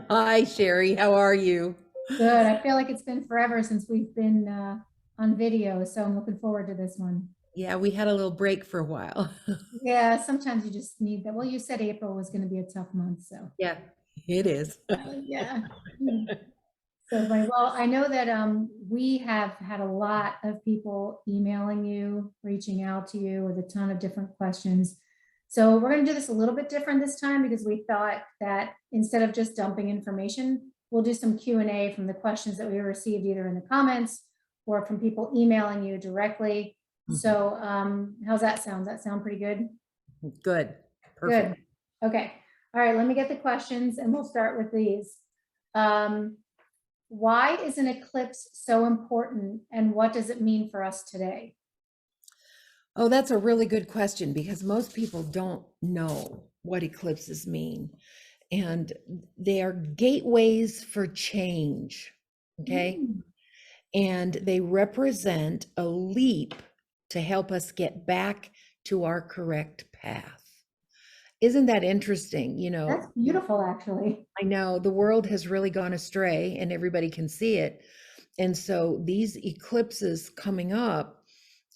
Hi, Sherry. How are you? Good. I feel like it's been forever since we've been on video, so I'm looking forward to this one. Yeah, we had a little break for a while. Yeah, sometimes you just need that. Well, you said April was going to be a tough month, so Yeah, it is. yeah. So funny. Well, I know that we have had a lot of people emailing you, reaching out to you with a ton of different questions. So we're going to do this a little bit different this time because we thought that instead of just dumping information, we'll do some Q&A from the questions that we received either in the comments or from people emailing you directly. Mhm. So how's that sound? Does that sound pretty good? Good. Good. Perfect. Okay. All right, let me get the questions and we'll start with these. Um, why is an eclipse so important and what does it mean for us today? Oh, that's a really good question because most people don't know what eclipses mean. And they are gateways for change. Okay. Mm, And they represent a leap to help us get back to our correct path. Isn't that interesting? that's beautiful, actually. I know the world has really gone astray and everybody can see it. And so these eclipses coming up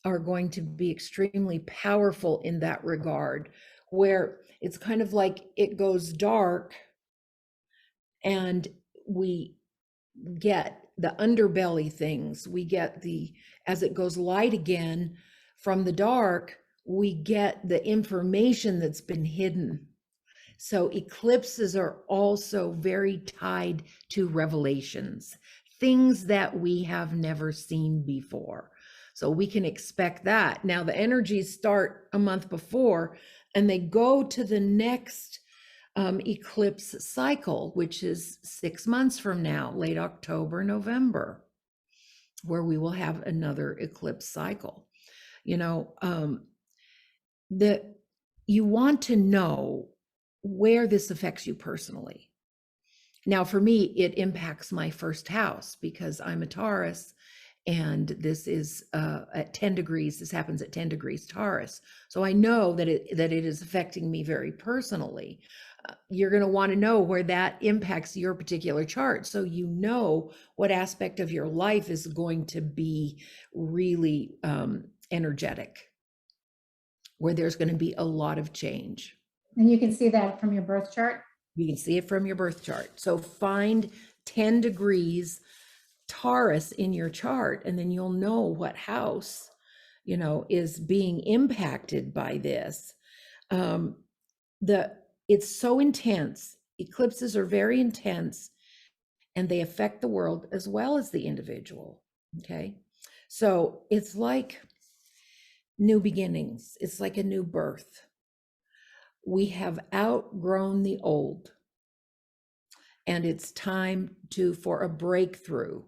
are going to be extremely powerful in that regard, where it's kind of like it goes dark and we get the underbelly things. We get as it goes light again from the dark, we get the information that's been hidden. So eclipses are also very tied to revelations, things that we have never seen before. So we can expect that. Now, the energies start a month before and they go to the next eclipse cycle, which is 6 months from now, late October, November, where we will have another eclipse cycle. You know, that you want to know where this affects you personally. Now, for me, it impacts my first house because I'm a Taurus and this is at 10 degrees. This happens at 10 degrees Taurus. So I know that it is affecting me very personally. You're going to want to know where that impacts your particular chart so you know what aspect of your life is going to be really energetic, where there's going to be a lot of change. And you can see that from your birth chart. You can see it from your birth chart. So find 10 degrees Taurus in your chart, and then you'll know what house, is being impacted by this. Um, it's so intense. Eclipses are very intense and they affect the world as well as the individual. Okay. So it's like new beginnings. It's like a new birth. We have outgrown the old and it's time for a breakthrough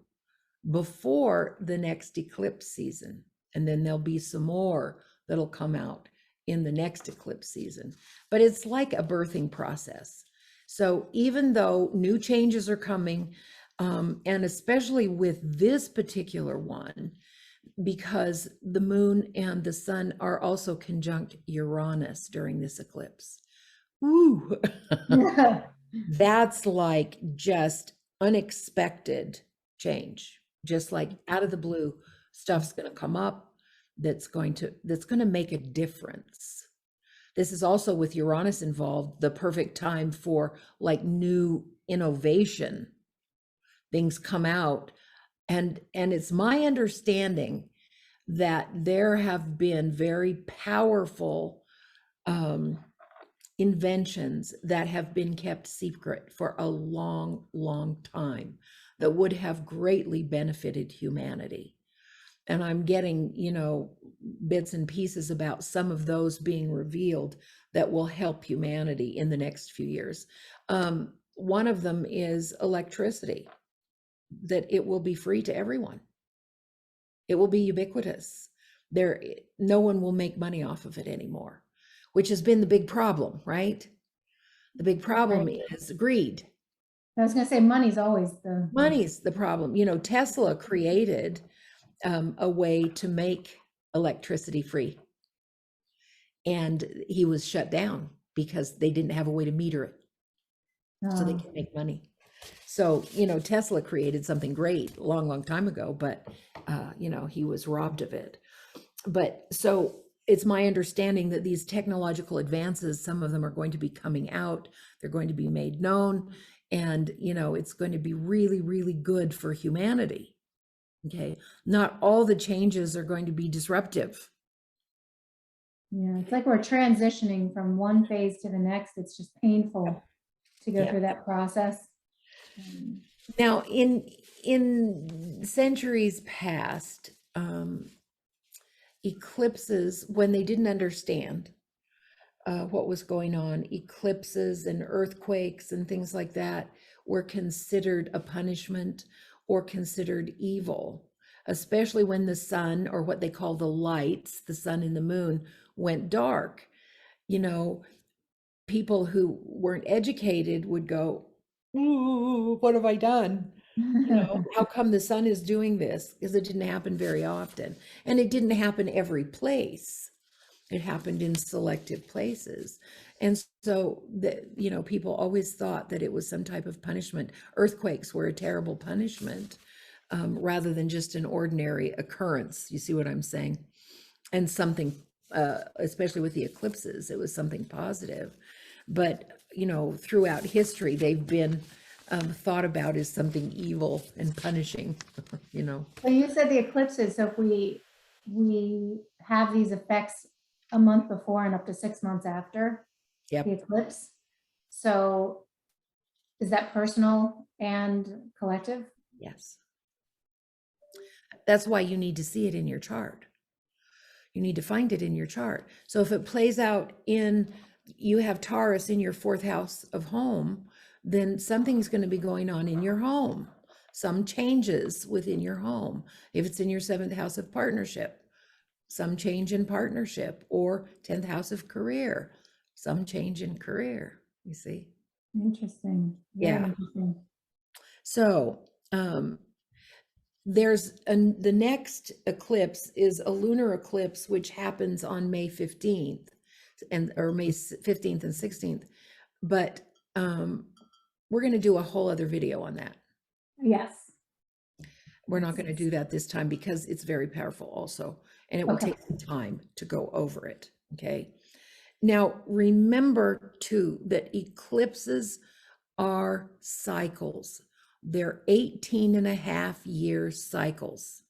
before the next eclipse season. And then there'll be some more that'll come out in the next eclipse season. But it's like a birthing process. So even though new changes are coming, and especially with this particular one, because the moon and the sun are also conjunct Uranus during this eclipse. Woo! Yeah. That's like just unexpected change. Just like out of the blue, stuff's going to come up that's going to make a difference. This is also with Uranus involved, the perfect time for like new innovation. Things come out and it's my understanding that there have been very powerful inventions that have been kept secret for a long, long time that would have greatly benefited humanity. And I'm getting, bits and pieces about some of those being revealed that will help humanity in the next few years. One of them is electricity, that it will be free to everyone. It will be ubiquitous. No one will make money off of it anymore, which has been the big problem, right? The big problem Right. is greed. I was going to say money's always the Money's the problem. Tesla created a way to make electricity free, and he was shut down because they didn't have a way to meter it so they uh, could make money. So, you know, Tesla created something great a long, long time ago, but, you know, he was robbed of it. But so it's my understanding that these technological advances, some of them are going to be coming out, they're going to be made known, and, you know, it's going to be really, really good for humanity. Okay. Not all the changes are going to be disruptive. Yeah, it's like we're transitioning from one phase to the next. It's just painful to go Yeah. through that process. Now, in centuries past, eclipses, when they didn't understand what was going on, eclipses and earthquakes and things like that were considered a punishment or considered evil, especially when the sun, or what they call the lights, the sun and the moon, went dark. You know, people who weren't educated would go, "Ooh, what have I done? You know, how come the sun is doing this?" Because it didn't happen very often. And it didn't happen every place. It happened in selective places. And so that, you know, people always thought that it was some type of punishment. Earthquakes were a terrible punishment, rather than just an ordinary occurrence. You see what I'm saying? And something, especially with the eclipses, it was something positive. But, you know, throughout history, they've been thought about as something evil and punishing, you know. So you said the eclipses, so if we have these effects a month before and up to 6 months after the Yep. eclipse. So is that personal and collective? Yes. That's why you need to see it in your chart. You need to find it in your chart. So if it plays out in, you have Taurus in your fourth house of home, then something's going to be going on in your home. Some changes within your home. If it's in your seventh house of partnership, some change in partnership, or 10th house of career, some change in career, you see? Interesting. Very Yeah. interesting. So, the next eclipse is a lunar eclipse, which happens on May 15th or May 15th and 16th. But we're going to do a whole other video on that. Yes. We're not going to do that this time because it's very powerful also, and it will Okay. take some time to go over it. Okay. Now, remember too that eclipses are cycles. They're 18.5-year cycles.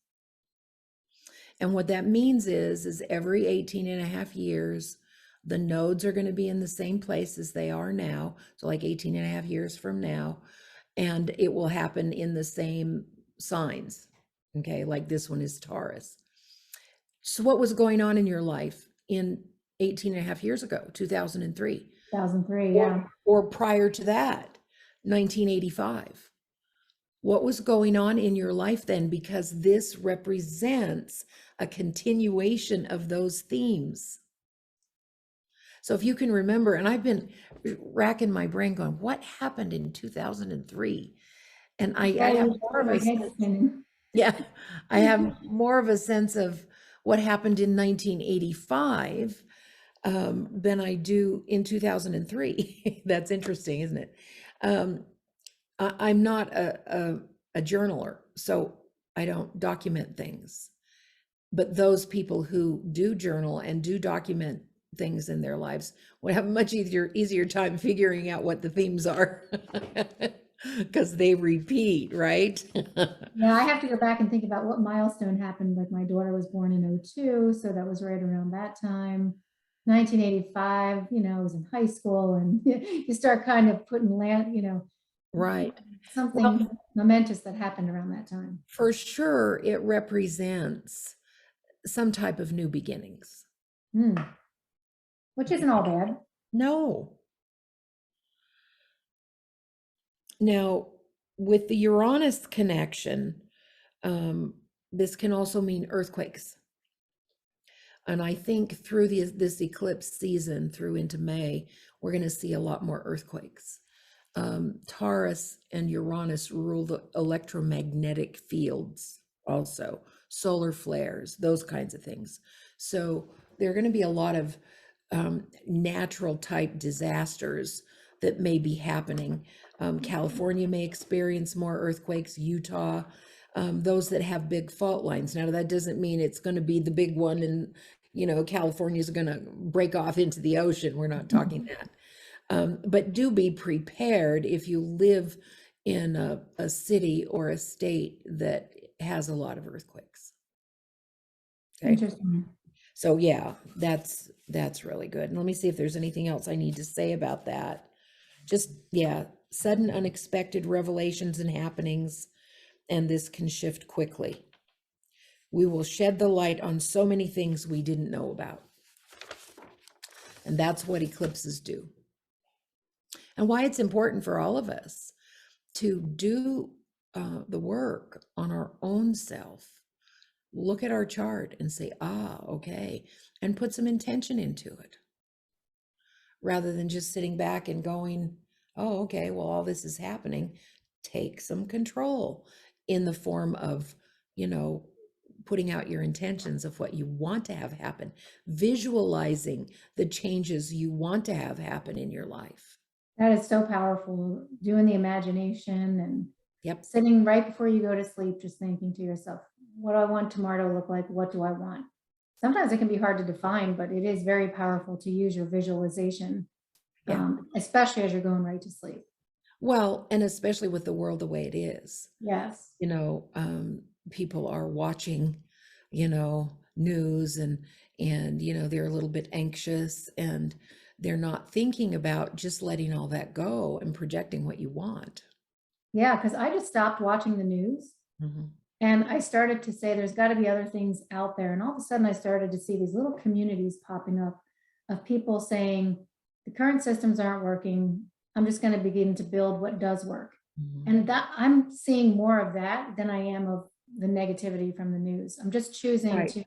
And what that means is every 18.5 years, the nodes are going to be in the same place as they are now. So like 18.5 years from now, and it will happen in the same signs. Okay, like this one is Taurus. So what was going on in your life in 18.5 years ago, 2003? 2003, yeah. Or prior to that, 1985? What was going on in your life then? Because this represents a continuation of those themes. So if you can remember, and I've been racking my brain going, what happened in 2003? And I have more of a sense, yeah, I have more of a sense of what happened in 1985 than I do in 2003. That's interesting, isn't it? I'm not a journaler, so I don't document things. But those people who do journal and do document things in their lives would have a much easier time figuring out what the themes are because they repeat, right? Yeah, I have to go back and think about what milestone happened. Like my daughter was born in 02, so that was right around that time. 1985, you know, I was in high school, and you start kind of putting Right. something Well, momentous that happened around that time. for sure, it represents some type of new beginnings. Which isn't all bad. No. Now, with the Uranus connection, this can also mean earthquakes. And I think through this eclipse season through into May, we're going to see a lot more earthquakes. Taurus and Uranus rule the electromagnetic fields also, solar flares, those kinds of things. So there are going to be a lot of natural type disasters that may be happening. California may experience more earthquakes, Utah, those that have big fault lines. Now, that doesn't mean it's going to be the big one and, California is going to break off into the ocean. We're not talking that. But do be prepared if you live in a city or a state that has a lot of earthquakes. Okay. Interesting. So yeah, that's really good. And let me see if there's anything else I need to say about that. Just, yeah, sudden unexpected revelations and happenings, and this can shift quickly. We will shed the light on so many things we didn't know about. And that's what eclipses do. And why it's important for all of us to do the work on our own self. Look at our chart and say, okay, and put some intention into it. Rather than just sitting back and going, oh, okay, well, all this is happening. Take some control in the form of, putting out your intentions of what you want to have happen, visualizing the changes you want to have happen in your life. That is so powerful, doing the imagination and Yep. sitting right before you go to sleep, just thinking to yourself, what do I want tomorrow to look like? What do I want? Sometimes it can be hard to define, but it is very powerful to use your visualization, especially as you're going right to sleep. Well, and especially with the world the way it is. Yes. People are watching, news and they're a little bit anxious and they're not thinking about just letting all that go and projecting what you want. Yeah, because I just stopped watching the news. Mm-hmm. And I started to say there's got to be other things out there. And all of a sudden I started to see these little communities popping up of people saying the current systems aren't working. I'm just going to begin to build what does work. Mm-hmm. And that I'm seeing more of that than I am of the negativity from the news. I'm just choosing to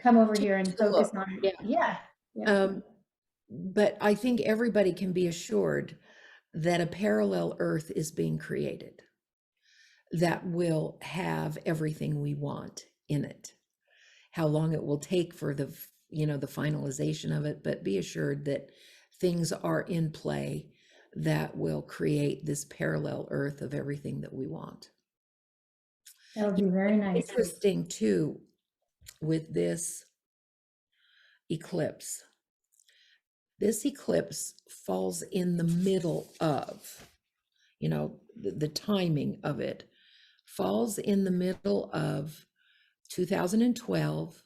come over here and focus on it. Yeah. But I think everybody can be assured that a parallel Earth is being created that will have everything we want in it. How long it will take for the finalization of it, but be assured that things are in play that will create this parallel Earth of everything that we want. That would be very nice. Interesting too with this eclipse. This eclipse falls in the middle of, the timing of it falls in the middle of 2012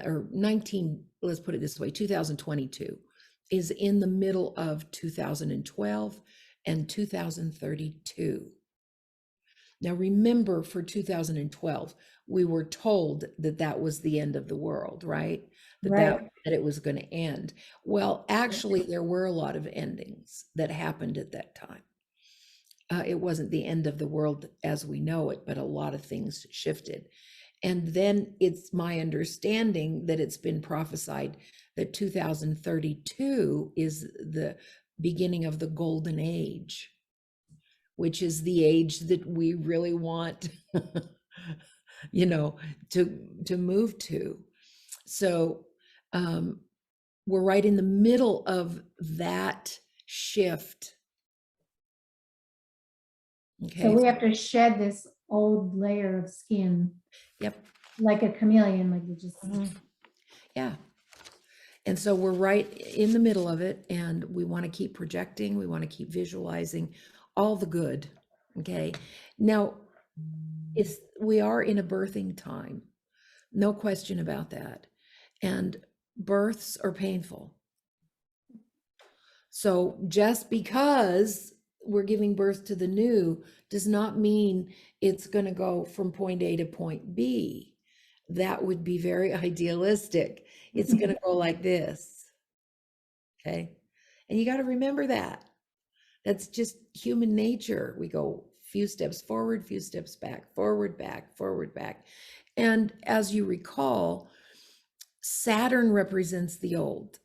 or 19, let's put it this way, 2022 is in the middle of 2012 and 2032. Now remember, for 2012, we were told that that was the end of the world, right? That it was going to end. Well, actually, there were a lot of endings that happened at that time. It wasn't the end of the world as we know it, but a lot of things shifted. And then it's my understanding that it's been prophesied that 2032 is the beginning of the golden age, which is the age that we really want, to move to. So we're right in the middle of that shift. Okay. So we have to shed this old layer of skin. Yep. Like a chameleon, like you just. Yeah. And so we're right in the middle of it, and we want to keep projecting. We want to keep visualizing all the good. Okay. Now, we are in a birthing time, no question about that. And births are painful. So just because we're giving birth to the new does not mean it's going to go from point A to point B. That would be very idealistic. It's going to go like this. Okay. And you got to remember that. That's just human nature. We go few steps forward, few steps back, forward, back, forward, back. And as you recall, Saturn represents the old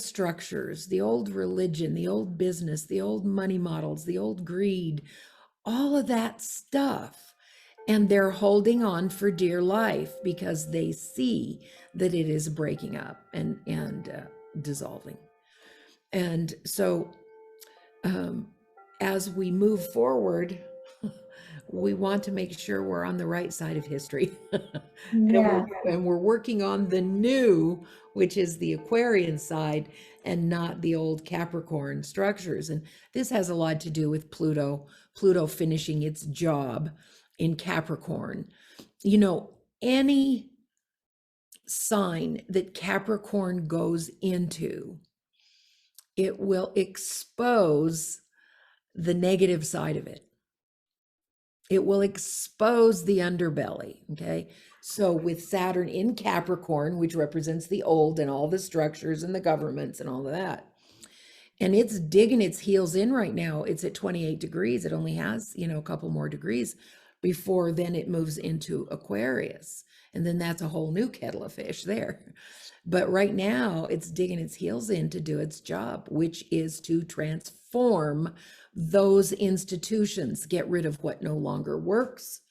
structures, the old religion, the old business, the old money models, the old greed, all of that stuff. And they're holding on for dear life because they see that it is breaking up and dissolving. And so as we move forward, we want to make sure we're on the right side of history. Yeah. And we're working on the new, which is the Aquarian side, and not the old Capricorn structures. And this has a lot to do with Pluto finishing its job in Capricorn. You know, any sign that Capricorn goes into, it will expose the negative side of it. It will expose the underbelly. Okay. So with Saturn in Capricorn, which represents the old and all the structures and the governments and all of that, and it's digging its heels in right now. It's at 28 degrees. It only has, a couple more degrees before then it moves into Aquarius. And then that's a whole new kettle of fish there. But right now it's digging its heels in to do its job, which is to transform those institutions, get rid of what no longer works,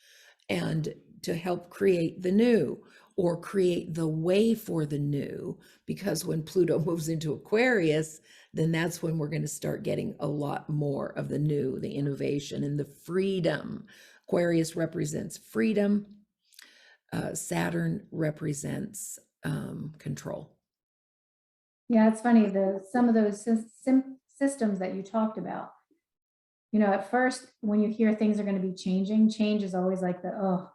and to help create the new, or create the way for the new. Because when Pluto moves into Aquarius, then that's when we're going to start getting a lot more of the new, the innovation, and the freedom. Aquarius represents freedom. Saturn represents control. Yeah, it's funny, some of those systems that you talked about, at first when you hear things are going to be changing, change is always like the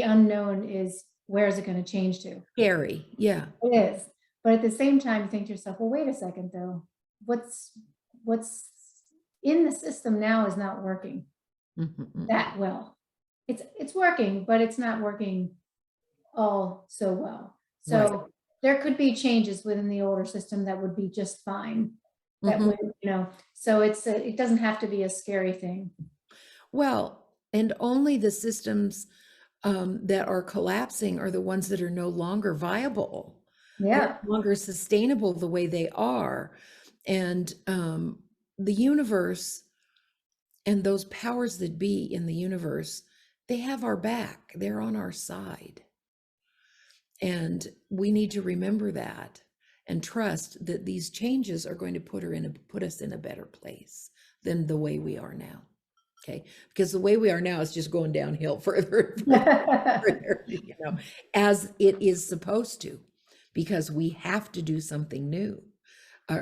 unknown is, where is it going to change to? Scary. Yeah. It is. But at the same time, you think to yourself, well, wait a second though. What's in the system now is not working that well. It's working, but it's not working all so well. So Right. there could be changes within the older system that would be just fine. That would, so it doesn't have to be a scary thing. Well, and only the systems that are collapsing are the ones that are no longer viable. Yeah. They're no longer sustainable the way they are. And the universe and those powers that be in the universe, they have our back. They're on our side. And we need to remember that and trust that these changes are going to put us in a better place than the way we are now. Okay, because the way we are now is just going downhill further and further, as it is supposed to, because we have to do something new.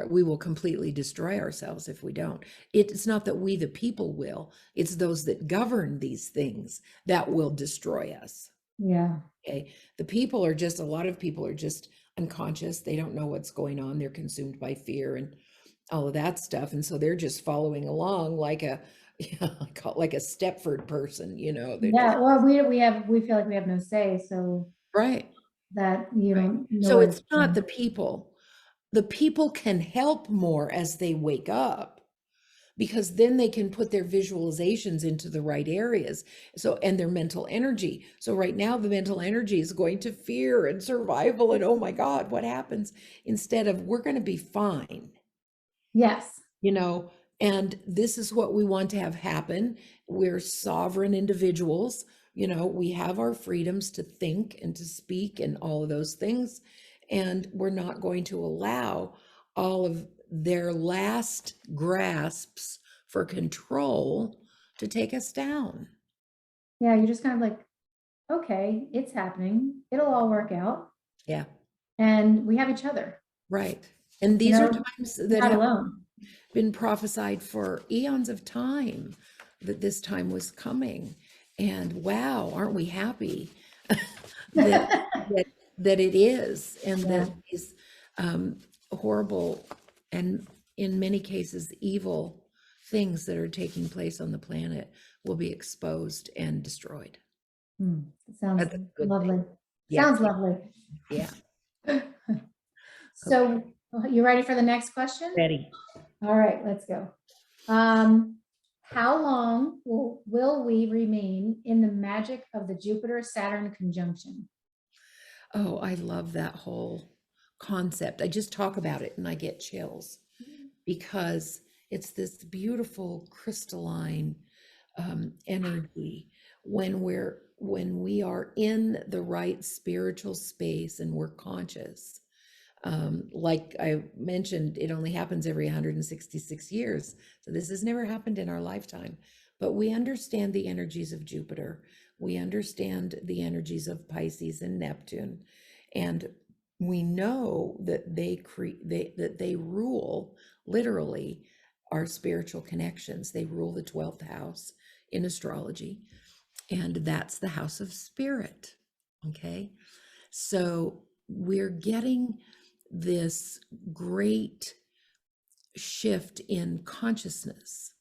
We will completely destroy ourselves if we don't. It's not that we, the people, will. It's those that govern these things that will destroy us. Yeah. Okay, the people are just, a lot of people are just unconscious. They don't know what's going on. They're consumed by fear and all of that stuff, and so they're just following along like a like a Stepford person, Yeah. just, Well, we feel like we have no say, so right. that you don't know. So it's not the people. The people can help more as they wake up, because then they can put their visualizations into the right areas. So, and their mental energy. So right now the mental energy is going to fear and survival and, oh my God, what happens? Instead of, we're going to be fine. Yes. And this is what we want to have happen. We're sovereign individuals. We have our freedoms to think and to speak and all of those things. And we're not going to allow all of their last grasps for control to take us down. Yeah, you're just kind of like, okay, it's happening. It'll all work out. Yeah. And we have each other. Right. And these are times that not have alone. been prophesied for eons of time, that this time was coming. And wow, aren't we happy that it is, and that these horrible and in many cases evil things that are taking place on the planet will be exposed and destroyed. It sounds That's a good lovely. thing. Yeah. Sounds lovely. Yeah. So you ready for the next question? Ready. All right, let's go. How long will we remain in the magic of the Jupiter-Saturn conjunction? Oh, I love that whole concept. I just talk about it and I get chills, because it's this beautiful crystalline energy when we are in the right spiritual space and we're conscious. Like I mentioned, it only happens every 166 years. So this has never happened in our lifetime. But we understand the energies of Jupiter. We understand the energies of Pisces and Neptune. And we know that they rule literally our spiritual connections. They rule the 12th house in astrology, and that's the house of spirit. Okay. So we're getting this great shift in consciousness,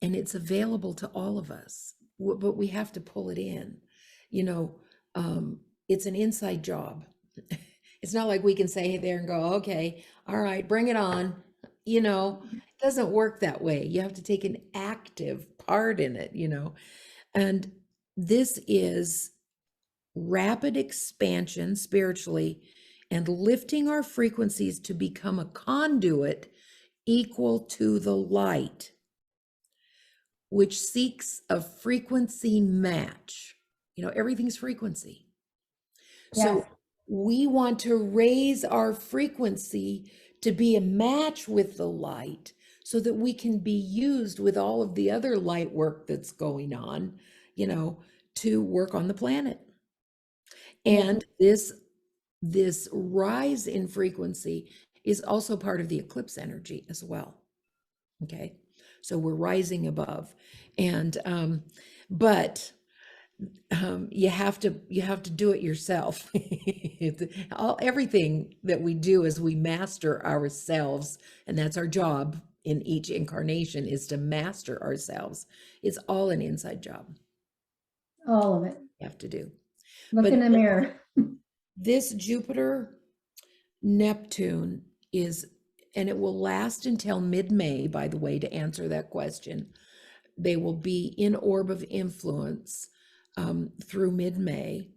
and it's available to all of us, but we have to pull it in. You know, it's an inside job. It's not like we can say there and go, okay, all right, bring it on. It doesn't work that way. You have to take an active part in it, and this is rapid expansion spiritually and lifting our frequencies to become a conduit equal to the light, which seeks a frequency match. Everything's frequency. So Yes. we want to raise our frequency to be a match with the light so that we can be used with all of the other light work that's going on, to work on the planet. And this rise in frequency is also part of the eclipse energy as well. Okay. So we're rising above. And but you have to do it yourself. Everything that we do is we master ourselves, and that's our job in each incarnation, is to master ourselves. It's all an inside job All of it. you have to do. Look But in the mirror. this Jupiter Neptune is, and it will last until mid-May, by the way, to answer that question. They will be in orb of influence through mid-May.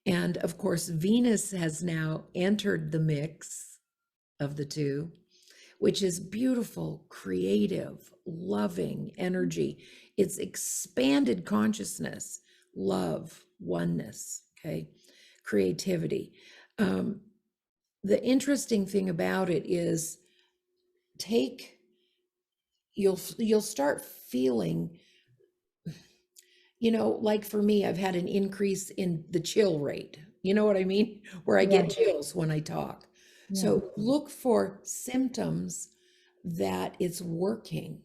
And of course, Venus has now entered the mix of the two, which is beautiful, creative, loving energy. It's expanded consciousness, love, oneness, okay, creativity. The interesting thing about it is you'll start feeling, like for me, I've had an increase in the chill rate. You know what I mean? Where I get chills when I talk. Yeah. So look for symptoms that it's working.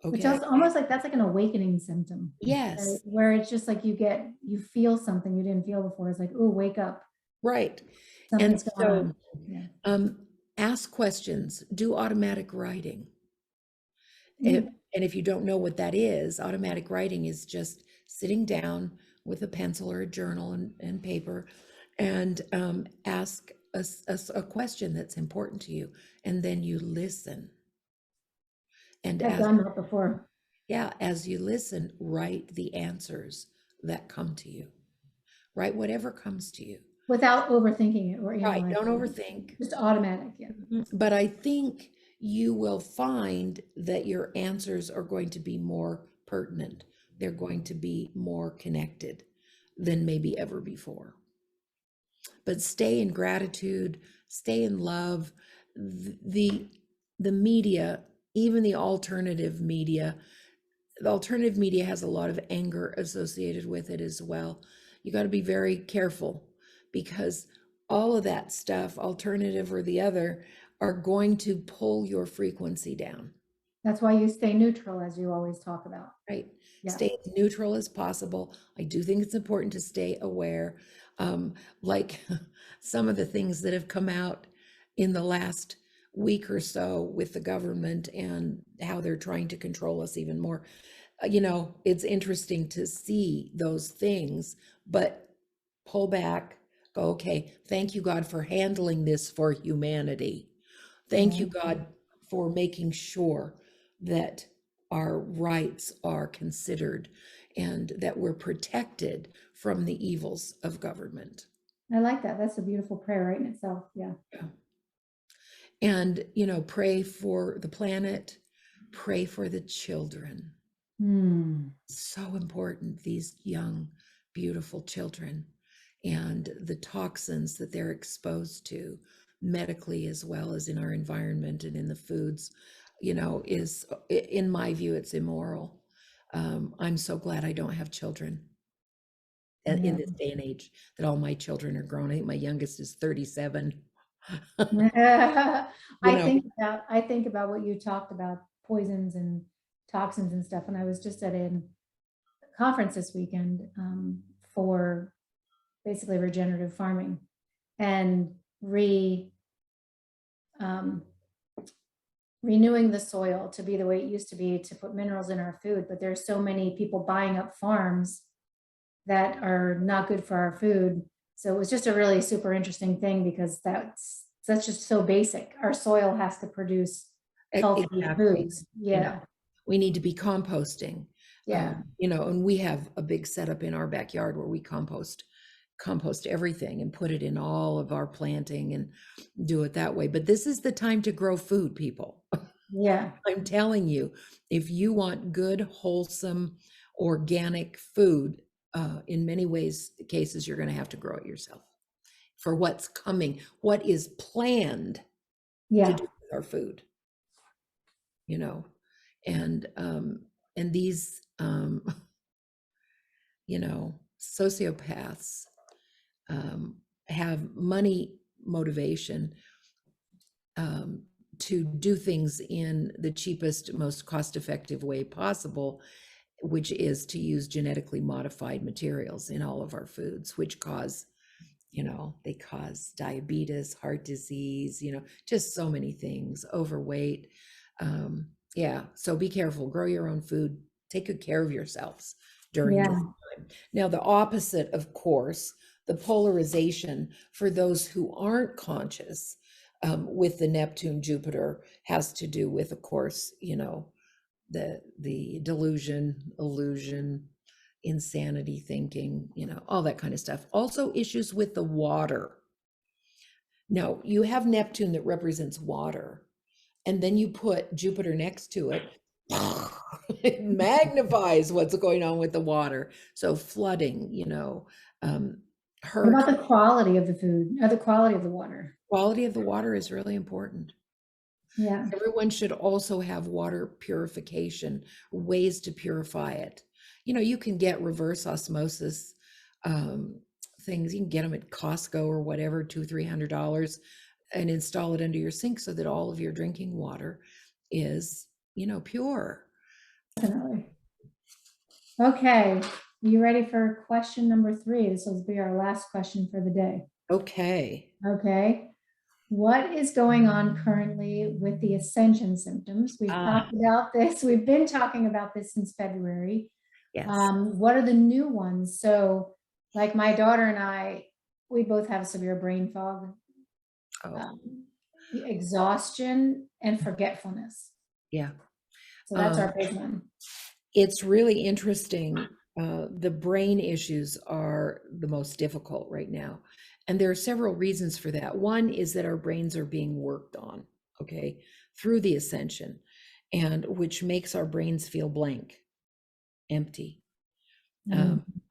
Which Okay. is almost like that's like an awakening symptom. Yes. Right? Where it's just like you feel something you didn't feel before. It's like, oh, wake up. Right. Something's And going so on. Yeah. ask questions, do automatic writing. Mm. And if you don't know what that is, automatic writing is just sitting down with a pencil or a journal and paper and ask a question that's important to you. And then you listen. And I've done that before. as you listen, write the answers that come to you. Write whatever comes to you. Without overthinking it or Right. analyzing. Don't overthink. Just automatic. Yeah. But I think you will find that your answers are going to be more pertinent. They're going to be more connected than maybe ever before. But stay in gratitude, stay in love. The media, even the alternative media has a lot of anger associated with it as well. You got to be very careful, because all of that stuff, alternative or the other, are going to pull your frequency down. That's why you stay neutral, as you always talk about. Right. Yeah. Stay as neutral as possible. I do think it's important to stay aware. Like some of the things that have come out in the last week or so with the government and how they're trying to control us even more. It's interesting to see those things, but pull back, go, okay, thank you, God, for handling this for humanity. Thank you, God, for making sure that our rights are considered and that we're protected from the evils of government. I like that. That's a beautiful prayer right in itself. Yeah. And, pray for the planet, pray for the children. So important, these young, beautiful children. and the toxins that they're exposed to medically as well as in our environment and in the foods, is, in my view, it's immoral. I'm so glad I don't have children in Yeah. this day and age, that all my children are grown. I think my youngest is 37. You I know, think about what you talked about, poisons and toxins and stuff. And I was just at a conference this weekend for basically regenerative farming and um, renewing the soil to be the way it used to be, to put minerals in our food. But there's so many people buying up farms that are not good for our food. So it was just a really super interesting thing, because that's just so basic. Our soil has to produce healthy exactly. foods. Yeah. We need to be composting. Yeah. And we have a big setup in our backyard where we compost everything and put it in all of our planting and do it that way. But this is the time to grow food, people. Yeah. I'm telling you, if you want good, wholesome, organic food, in many cases, you're going to have to grow it yourself for what's coming, what is planned to Yeah. do with our food, and these, sociopaths have money motivation to do things in the cheapest, most cost-effective way possible, which is to use genetically modified materials in all of our foods, which they cause diabetes, heart disease, just so many things, overweight. Yeah, so be careful, grow your own food, take good care of yourselves during this Yeah. time. Now, the opposite, of course, the polarization for those who aren't conscious, with the Neptune Jupiter, has to do with, of course, the delusion, illusion, insanity thinking, all that kind of stuff. Also issues with the water. Now, you have Neptune that represents water, and then you put Jupiter next to it. It magnifies what's going on with the water. So flooding, What about hurricane. the quality of the food or the quality of the water? Quality of the water is really important. Yeah. Everyone should also have water purification, ways to purify it. You can get reverse osmosis things. You can get them at Costco or whatever, $200-300, and install it under your sink so that all of your drinking water is, pure. Definitely. Okay. You ready for question number 3? This will be our last question for the day. Okay. Okay. What is going on currently with the Ascension symptoms? We've talked about this. We've been talking about this since February. Yes. What are the new ones? So, like my daughter and I, we both have severe brain fog, exhaustion, and forgetfulness. Yeah. So that's our big one. It's really interesting. The brain issues are the most difficult right now. And there are several reasons for that. One is that our brains are being worked on, okay, through the ascension, and which makes our brains feel blank, empty.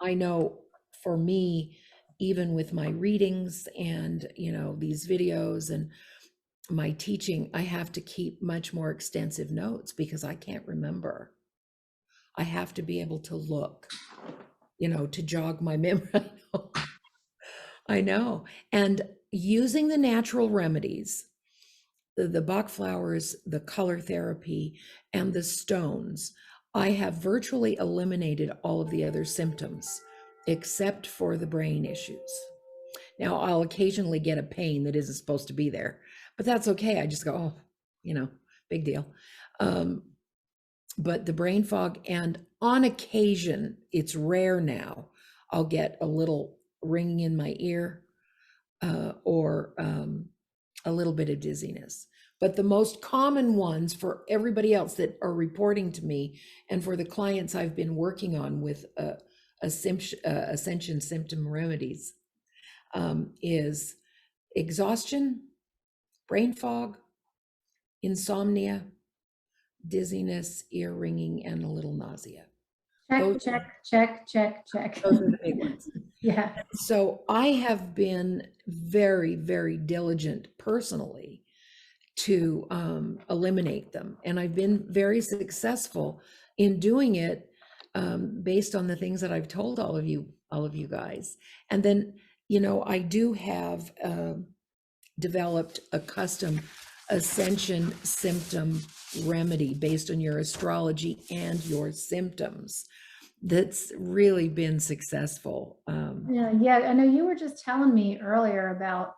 I know for me, even with my readings and, these videos and my teaching, I have to keep much more extensive notes because I can't remember. I have to be able to look, to jog my memory. I know. And using the natural remedies, the Bach flowers, the color therapy, and the stones, I have virtually eliminated all of the other symptoms except for the brain issues. Now, I'll occasionally get a pain that isn't supposed to be there, but that's okay. I just go, oh, big deal. But the brain fog, and on occasion, it's rare now, I'll get a little ringing in my ear, or a little bit of dizziness. But the most common ones for everybody else that are reporting to me, and for the clients I've been working on with Ascension Symptom Remedies, is exhaustion, brain fog, insomnia, dizziness, ear ringing, and a little nausea. Check, Those check, check, check, check. are the big ones. Yeah. So I have been very, very diligent personally to eliminate them. And I've been very successful in doing it based on the things that I've told all of you guys. And then, you know, I do have developed a custom Ascension symptom remedy based on your astrology and your symptoms. That's really been successful. Yeah, I know you were just telling me earlier about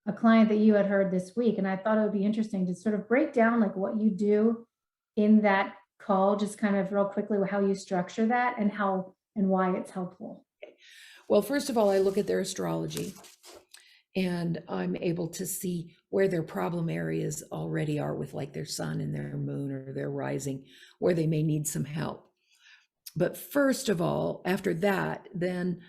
a client that you had heard this week, and I thought it would be interesting to sort of break down like what you do in that call, just kind of real quickly how you structure that and how and why it's helpful. Well, first of all, I look at their astrology and I'm able to see where their problem areas already are with like their sun and their moon or their rising, where they may need some help. But first of all, after that, then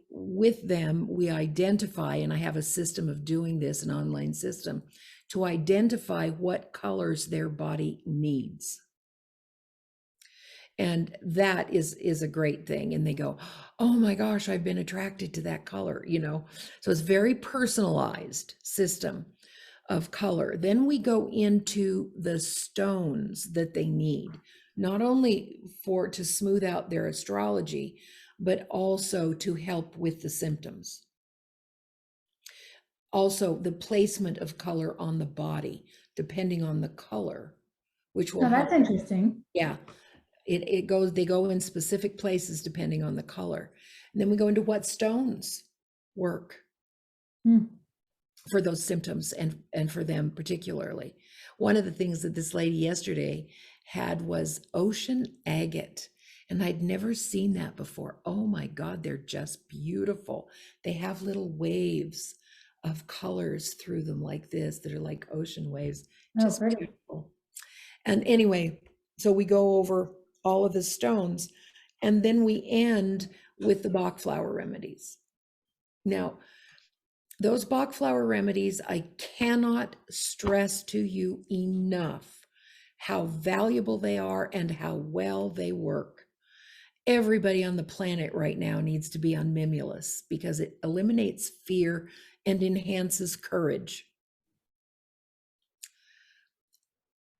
with them, we identify, and I have a system of doing this, an online system, to identify what colors their body needs. And that is a great thing. And they go, oh my gosh, I've been attracted to that color, you know? So it's very personalized system of color. Then we go into the stones that they need, not only to smooth out their astrology, but also to help with the symptoms. Also, the placement of color on the body, depending on the color, which will Oh, help. that's interesting. Yeah, they go in specific places depending on the color. And then we go into what stones work for those symptoms and for them particularly. One of the things that this lady yesterday had was ocean agate. And I'd never seen that before. Oh my God, they're just beautiful. They have little waves of colors through them like this that are like ocean waves. Oh, Just pretty. beautiful. And anyway, so we go over all of the stones and then we end with the Bach flower remedies. Now, those Bach flower remedies, I cannot stress to you enough how valuable they are and how well they work. Everybody on the planet right now needs to be on Mimulus because it eliminates fear and enhances courage.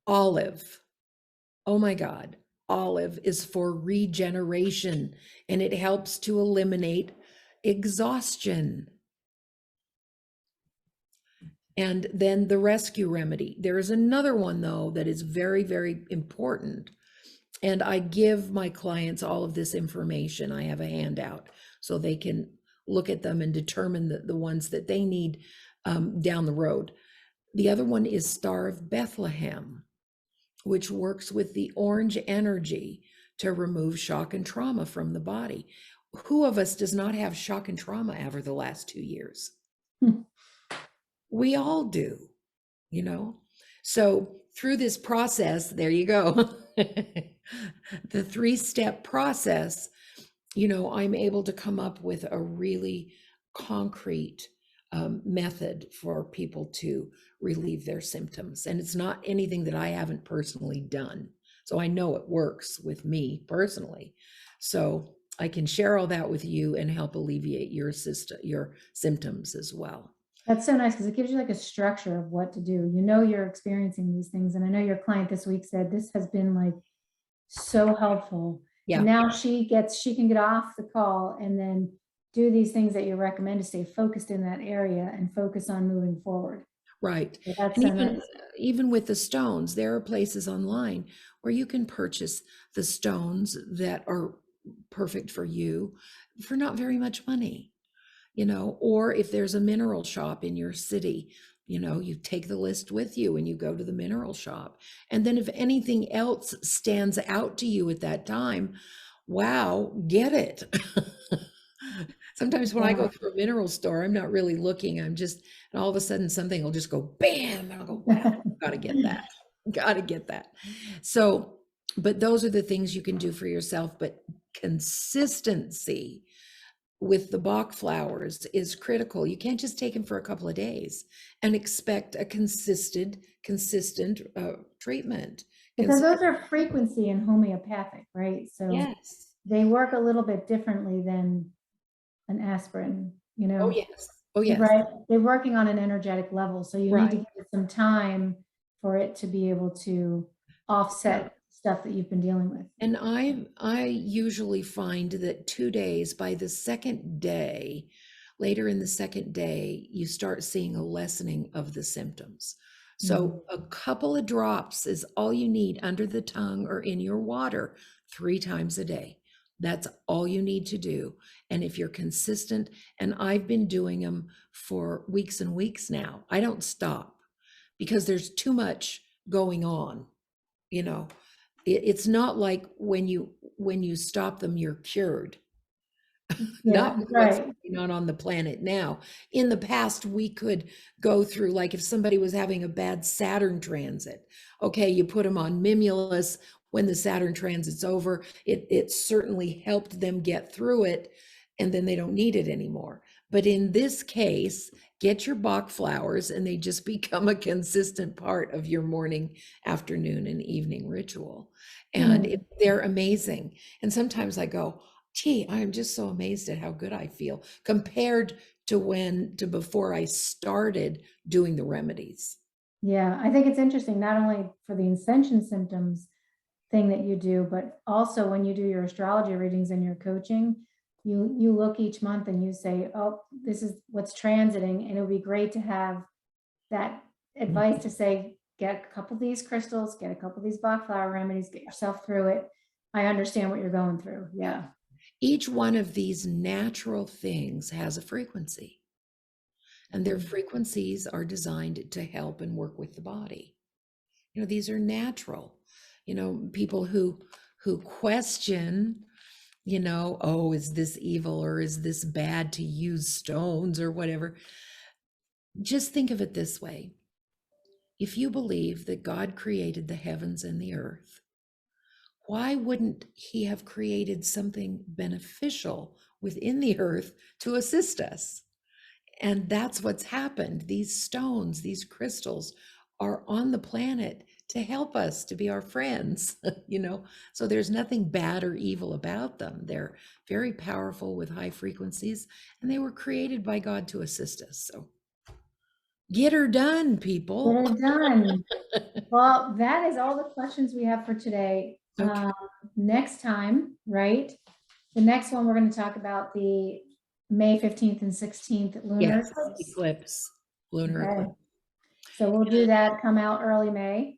Olive. Oh my God. Olive is for regeneration and it helps to eliminate exhaustion. And then the rescue remedy. There is another one though that is very, very important. And I give my clients all of this information. I have a handout so they can look at them and determine the ones that they need down the road. The other one is Star of Bethlehem, which works with the orange energy to remove shock and trauma from the body. Who of us does not have shock and trauma over the last 2 years? We all do, you know? So through this process, there you go. The 3-step process, you know, I'm able to come up with a really concrete method for people to relieve their symptoms. And it's not anything that I haven't personally done. So I know it works with me personally. So I can share all that with you and help alleviate your symptoms as well. That's so nice because it gives you like a structure of what to do. You know, you're experiencing these things. And I know your client this week said this has been like so helpful. Yeah. And now she can get off the call and then do these things that you recommend to stay focused in that area and focus on moving forward. Right. So that's And so nice. even with the stones, there are places online where you can purchase the stones that are perfect for you for not very much money, you know, or if there's a mineral shop in your city, you know, you take the list with you and you go to the mineral shop. And then if anything else stands out to you at that time, wow, get it. Sometimes when I go through a mineral store, I'm not really looking. I'm just, and all of a sudden something will just go bam. And I'll go, wow, gotta get that. Gotta get that. So, but those are the things you can do for yourself. But consistency with the Bach flowers is critical. You can't just take them for a couple of days and expect a consistent treatment. Because those are frequency and homeopathic, right? So yes, they work a little bit differently than an aspirin, Oh, yes. Oh, you're yes. right. They're working on an energetic level, so you need to Right. give it some time for it to be able to Yeah. offset stuff that you've been dealing with. And I usually find that 2 days, by the second day, later in the second day, you start seeing a lessening of the symptoms. Mhm. So a couple of drops is all you need under the tongue or in your water 3 times a day. That's all you need to do. And if you're consistent, and I've been doing them for weeks and weeks now, I don't stop because there's too much going on, you know. It's not like when you stop them, you're cured. Yeah, Not with what's right. going on the planet now. In the past, we could go through, like if somebody was having a bad Saturn transit, okay, you put them on Mimulus when the Saturn transit's over. It certainly helped them get through it, and then they don't need it anymore. But in this case, get your Bach flowers, and they just become a consistent part of your morning, afternoon, and evening ritual. And Mhm. they're amazing. And sometimes I go, gee, I'm just so amazed at how good I feel compared to before I started doing the remedies. Yeah, I think it's interesting, not only for the Ascension Symptoms thing that you do, but also when you do your astrology readings and your coaching, you look each month and you say, oh, this is what's transiting, and it would be great to have that advice to say, get a couple of these crystals, get a couple of these Bach flower remedies, get yourself through it. I understand what you're going through. Yeah. Each one of these natural things has a frequency, and their frequencies are designed to help and work with the body. These are natural. People who question, oh, is this evil or is this bad to use stones or whatever? Just think of it this way. If you believe that God created the heavens and the earth, why wouldn't he have created something beneficial within the earth to assist us? And that's what's happened. These stones, these crystals are on the planet to help us, to be our friends, So there's nothing bad or evil about them. They're very powerful with high frequencies, and they were created by God to assist us. So get her done, Get people. it done. Well, that is all the questions we have for today. Okay. Next time, right? The next one, we're going to talk about the May 15th and 16th lunar Yes, eclipse. eclipse, lunar Okay. eclipse. So we'll do that, come out early May.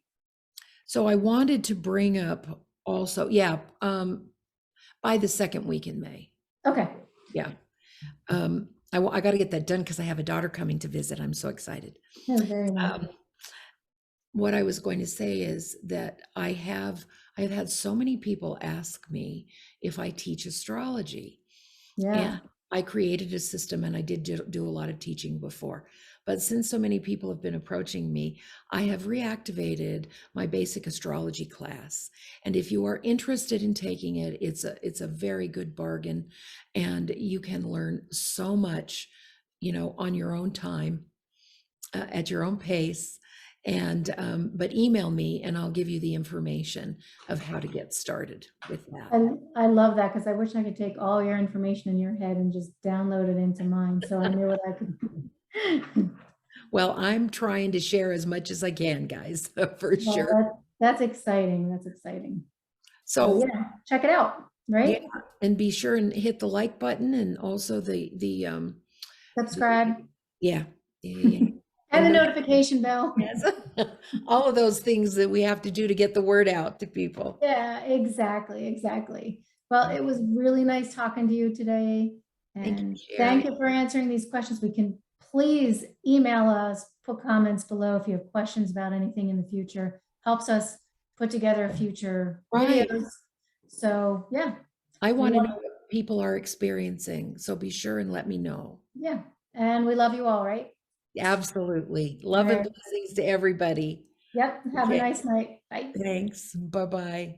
So I wanted to bring up also, yeah, by the second week in May. Okay. Yeah. I got to get that done because I have a daughter coming to visit. I'm so excited. Oh, very nice. What I was going to say is that I've had so many people ask me if I teach astrology. Yeah. And I created a system, and I did do a lot of teaching before. But since so many people have been approaching me, I have reactivated my basic astrology class. And if you are interested in taking it, it's a very good bargain, and you can learn so much, on your own time, at your own pace. And but email me and I'll give you the information of how to get started with that. I love that because I wish I could take all your information in your head and just download it into mine. So I knew what I could. Well, I'm trying to share as much as I can, guys, for sure. Well, that's exciting. That's exciting. So So yeah, check it out, yeah, right? and be sure and hit the like button, and also Subscribe. yeah, yeah. And And the notification bell. yes, all of those things that we have to do to get the word out to people. Yeah, exactly, exactly. Well, it was really nice talking to you today. Thank And you, thank Sherry. you for answering these questions. We can please email us, put comments below if you have questions about anything in the future. Helps us put together future Right. videos. So yeah. I We want to love, know what people are experiencing, so be sure and let me know. yeah. And we love you all, right? Absolutely. All Love and right. blessings to everybody. Yep. Have a Okay. nice night. Bye. Thanks. Bye-bye.